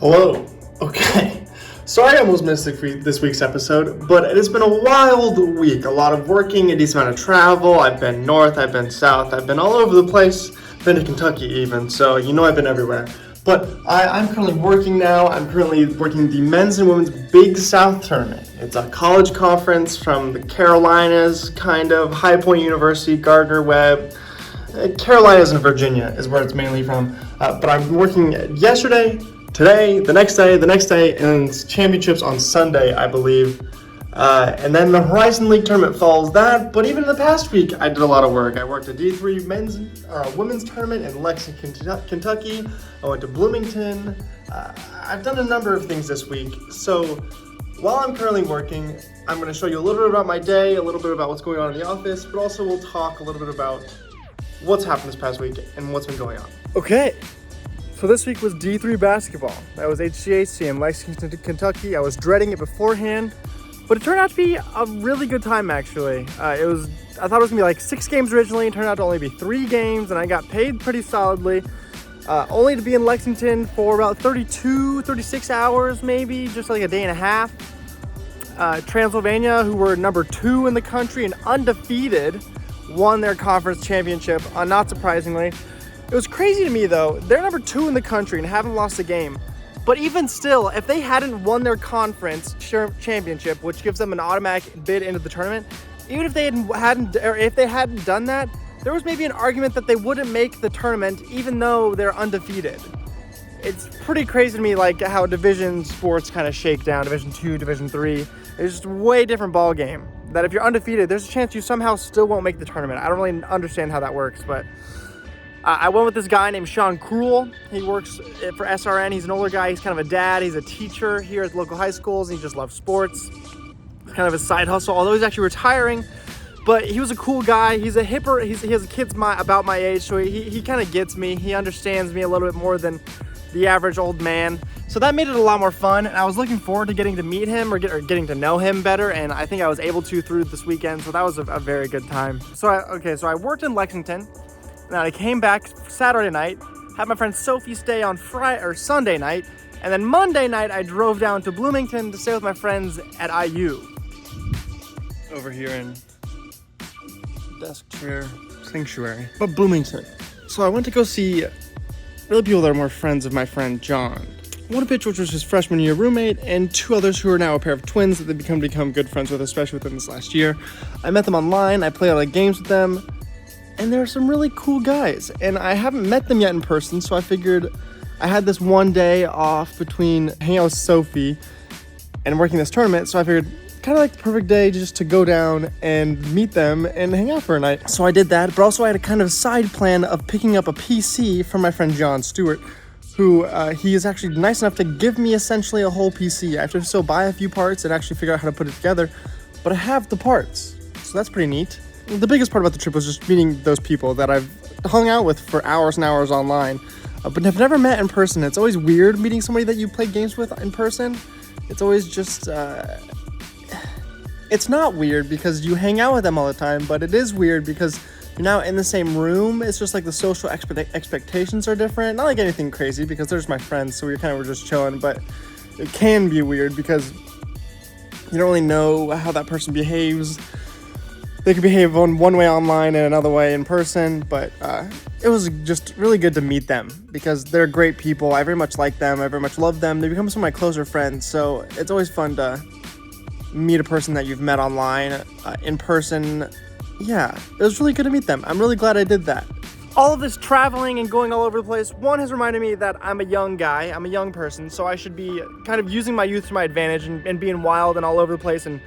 Hello. Okay. Sorry I almost missed this week's episode, but it has been a wild week. A lot of working, a decent amount of travel. I've been north, I've been south, I've been all over the place. Been to Kentucky even, so I've been everywhere. But I'm currently working now. I'm currently working the men's and women's Big South tournament. It's a college conference from the Carolinas, kind of, High Point University, Gardner-Webb. Carolinas and Virginia is where it's mainly from. But I'm working yesterday, today, the next day, and it's championships on Sunday, I believe. And then the Horizon League tournament follows that. But even in the past week, I did a lot of work. I worked a D3 women's tournament in Lexington, Kentucky. I went to Bloomington. I've done a number of things this week. So while I'm currently working, I'm going to show you a little bit about my day, a little bit about what's going on in the office, but also we'll talk a little bit about what's happened this past week and what's been going on. Okay, so this week was D3 basketball. That was HCAC in Lexington, Kentucky. I was dreading it beforehand, but it turned out to be a really good time actually. I thought it was gonna be like 6 games originally. It turned out to only be 3 games, and I got paid pretty solidly. Only to be in Lexington for about 36 hours maybe, just like a day and a half. Transylvania, who were number 2 in the country and undefeated, won their conference championship, not surprisingly. It was crazy to me though, they're number 2 in the country and haven't lost a game. But even still, if they hadn't won their conference championship, which gives them an automatic bid into the tournament, even if they hadn't done that, there was maybe an argument that they wouldn't make the tournament even though they're undefeated. It's pretty crazy to me like how division sports kind of shake down, Division 2, Division 3. It's just a way different ball game. That if you're undefeated, there's a chance you somehow still won't make the tournament. I don't really understand how that works, but I went with this guy named Sean Cruel. He works for SRN. He's an older guy. He's kind of a dad. He's a teacher here at local high schools. He just loves sports. It's kind of a side hustle, although he's actually retiring. But he was a cool guy. He's a hipper. He has kids about my age, so he kind of gets me. He understands me a little bit more than the average old man. So that made it a lot more fun, and I was looking forward to getting to meet him or getting to know him better, and I think I was able to through this weekend, so that was a very good time. So I worked in Lexington, and I came back Saturday night, had my friend Sophie stay on Sunday night, and then Monday night I drove down to Bloomington to stay with my friends at IU. Over here in desk chair sanctuary, but Bloomington. So I went to go see really people that are more friends of my friend John. One of which was his freshman year roommate, and 2 others who are now a pair of twins that they've become good friends with, especially within this last year. I met them online, I played a lot of games with them, and they're some really cool guys. And I haven't met them yet in person, so I figured I had this one day off between hanging out with Sophie and working this tournament, so I figured kind of like the perfect day just to go down and meet them and hang out for a night. So I did that, but also I had a kind of side plan of picking up a PC from my friend John Stewart, who he is actually nice enough to give me essentially a whole PC. I have to still buy a few parts and actually figure out how to put it together, but I have the parts, so that's pretty neat. The biggest part about the trip was just meeting those people that I've hung out with for hours and hours online, but have never met in person. It's always weird meeting somebody that you play games with in person. It's always just, it's not weird because you hang out with them all the time, but it is weird because you're now in the same room. It's just like the social expectations are different. Not like anything crazy because they're just my friends, so we kind of were just chilling, but it can be weird because you don't really know how that person behaves. They could behave one way online and another way in person, but it was just really good to meet them because they're great people. I very much like them. I very much love them. They become some of my closer friends, so it's always fun to meet a person that you've met online in person. Yeah, it was really good to meet them. I'm really glad I did that. All of this traveling and going all over the place, one has reminded me that I'm a young guy, I'm a young person, so I should be kind of using my youth to my advantage and being wild and all over the place and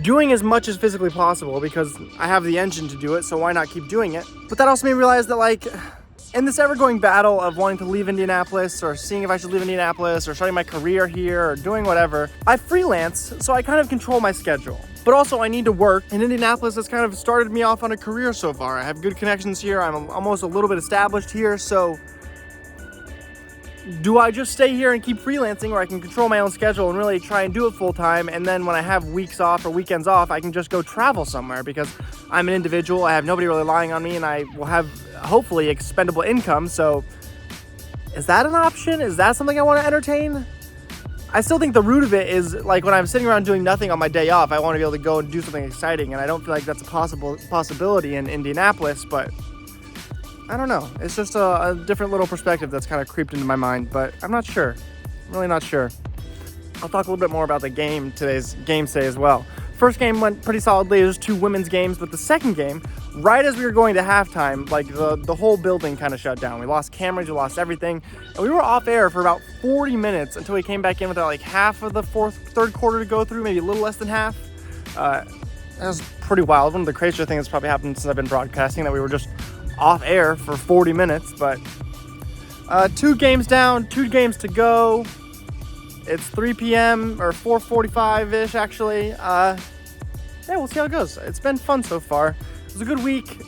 doing as much as physically possible because I have the engine to do it, so why not keep doing it? But that also made me realize that like, in this ever-going battle of wanting to leave Indianapolis or seeing if I should leave Indianapolis or starting my career here or doing whatever, I freelance, so I kind of control my schedule. But also I need to work, and Indianapolis has kind of started me off on a career so far. I have good connections here, I'm almost a little bit established here, so do I just stay here and keep freelancing where I can control my own schedule and really try and do it full time, and then when I have weeks off or weekends off, I can just go travel somewhere because I'm an individual, I have nobody relying on me, and I will have hopefully expendable income. So is that an option? Is that something I want to entertain? I still think the root of it is like when I'm sitting around doing nothing on my day off, I want to be able to go and do something exciting, and I don't feel like that's a possibility in Indianapolis, but I don't know. It's just a different little perspective that's kind of creeped into my mind, but I'm not sure. I'm really not sure. I'll talk a little bit more about the today's game today as well. First game went pretty solidly. There's 2 women's games, but the second game, right as we were going to halftime, like the whole building kind of shut down. We lost cameras, we lost everything, and we were off air for about 40 minutes until we came back in with like half of the third quarter to go through, maybe a little less than half. That was pretty wild. One of the crazier things that's probably happened since I've been broadcasting, that we were just off air for 40 minutes, but 2 games down, 2 games to go. It's 3 p.m. or 4:45-ish actually. Yeah, we'll see how it goes. It's been fun so far. It was a good week,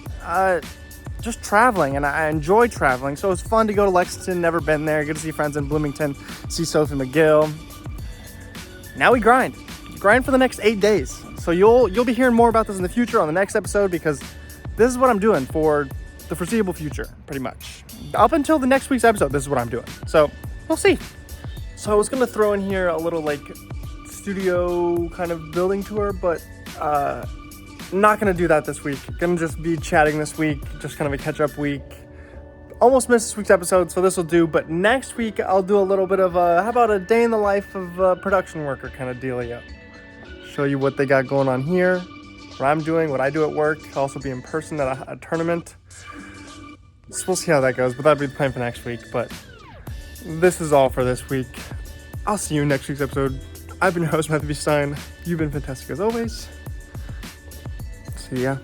just traveling, and I enjoy traveling. So it was fun to go to Lexington, never been there. Good to see friends in Bloomington, see Sophie McGill. Now we grind for the next 8 days. So you'll be hearing more about this in the future on the next episode, because this is what I'm doing for the foreseeable future, pretty much. Up until the next week's episode, this is what I'm doing. So we'll see. So I was gonna throw in here a little like studio kind of building tour, but not gonna do that this week. Gonna just be chatting this week, just kind of a catch-up week. Almost missed this week's episode, so this will do. But next week I'll do a little bit of how about a day in the life of a production worker kind of dealio. Show you what they got going on here, what I'm doing, what I do at work. I'll also be in person at a tournament. So we'll see how that goes, but that'll be the plan for next week. But this is all for this week. I'll see you in next week's episode. I've been your host, Matthew Stein. You've been fantastic as always. See ya.